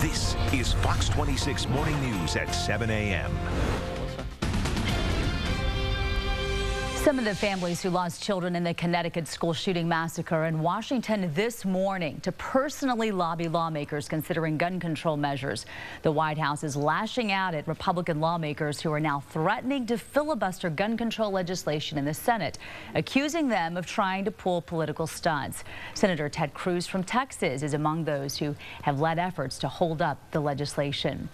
This is Fox 26 Morning News at 7 a.m. Some of the families who lost children in the Connecticut school shooting massacre in Washington this morning to personally lobby lawmakers considering gun control measures. The White House is lashing out at Republican lawmakers who are now threatening to filibuster gun control legislation in the Senate, accusing them of trying to pull political stunts. Senator Ted Cruz from Texas is among those who have led efforts to hold up the legislation.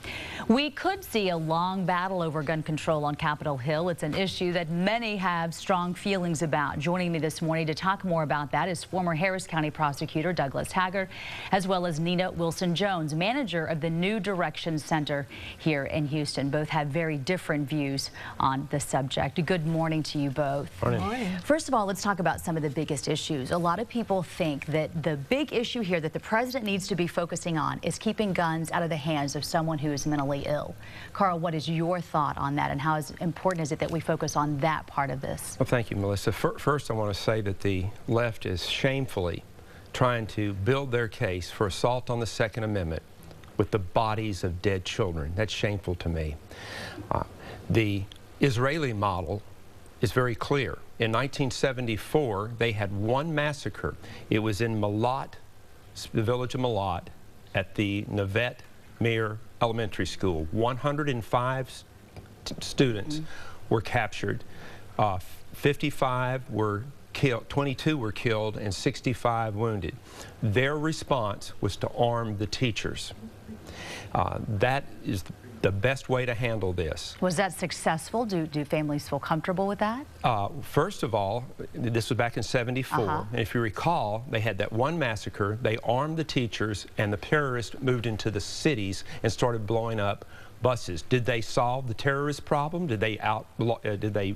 We could see a long battle over gun control on Capitol Hill. It's an issue that many have strong feelings about. Joining me this morning to talk more about that is former Harris County prosecutor Douglas Haggard, as well as Nina Wilson-Jones, manager of the New Direction Center here in Houston. Both have very different views on the subject. Good morning to you both. Morning. First of all, let's talk about some of the biggest issues. A lot of people think that the big issue here that the president needs to be focusing on is keeping guns out of the hands of someone who is mentally ill. Carl, what is your thought on that, and how important is it that we focus on that part of this? Well, thank you, Melissa. First, I want to say that the left is shamefully trying to build their case for assault on the Second Amendment with the bodies of dead children. That's shameful to me. The Israeli model is very clear. In 1974, they had one massacre. It was in Malat, the village of Malat, at the Nevet Meir Elementary School. 105 students were captured. 55 were killed, 22 were killed, and 65 wounded. Their response was to arm the teachers. That is the best way to handle this. Was that successful? Do families feel comfortable with that? First of all, this was back in '74. And if you recall, they had that one massacre, they armed the teachers, and the terrorists moved into the cities and started blowing up buses. Did they solve the terrorist problem? Did they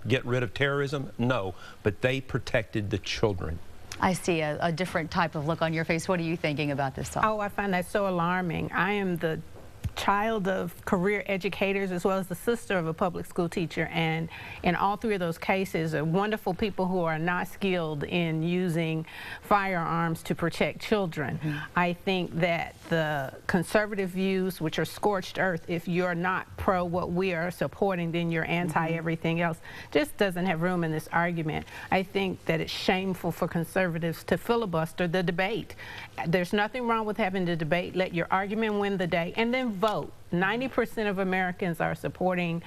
get rid of terrorism? No, but they protected the children. I see a different type of look on your face. What are you thinking about this song? Oh, I find that so alarming. I am the child of career educators as well as the sister of a public school teacher, and in all three of those cases are wonderful people who are not skilled in using firearms to protect children. I think that the conservative views, which are scorched earth, if you're not pro what we are supporting, then you're anti everything else, just doesn't have room in this argument. I think that it's shameful for conservatives to filibuster the debate. There's nothing wrong with having the debate. Let your argument win the day, and then vote. 90% of Americans are supporting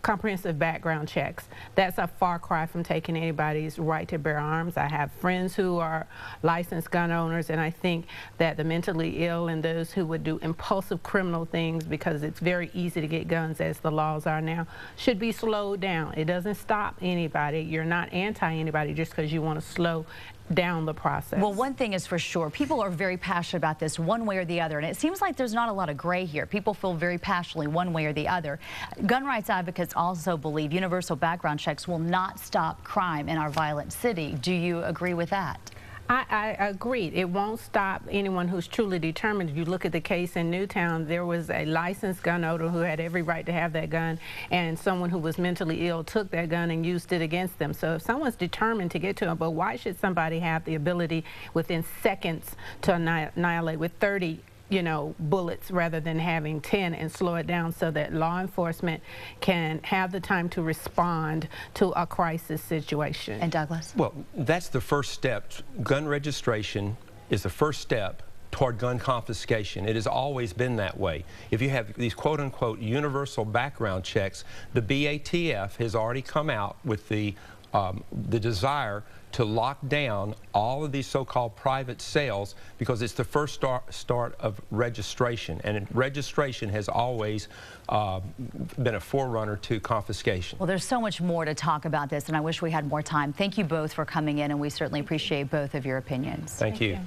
comprehensive background checks. That's a far cry from taking anybody's right to bear arms. I have friends who are licensed gun owners, and I think that the mentally ill and those who would do impulsive criminal things because it's very easy to get guns as the laws are now should be slowed down. It doesn't stop anybody. You're not anti-anybody just because you want to slow down the process. Well, one thing is for sure, people are very passionate about this one way or the other, and it seems like there's not a lot of gray here. People feel very passionately one way or the other. Gun rights advocates also believe universal background checks will not stop crime in our violent city. Do you agree with that? I agree. It won't stop anyone who's truly determined. If you look at the case in Newtown, there was a licensed gun owner who had every right to have that gun, and someone who was mentally ill took that gun and used it against them. So if someone's determined to get to them, but why should somebody have the ability within seconds to annihilate with 30 bullets rather than having 10 and slow it down so that law enforcement can have the time to respond to a crisis situation? And Douglas? Well, that's the first step. Gun registration is the first step toward gun confiscation. It has always been that way. If you have these quote-unquote universal background checks, the BATF has already come out with the desire to lock down all of these so-called private sales because it's the first start of registration, and registration has always been a forerunner to confiscation. Well, there's so much more to talk about this, and I wish we had more time. Thank you both for coming in, and we certainly appreciate both of your opinions. Thank you.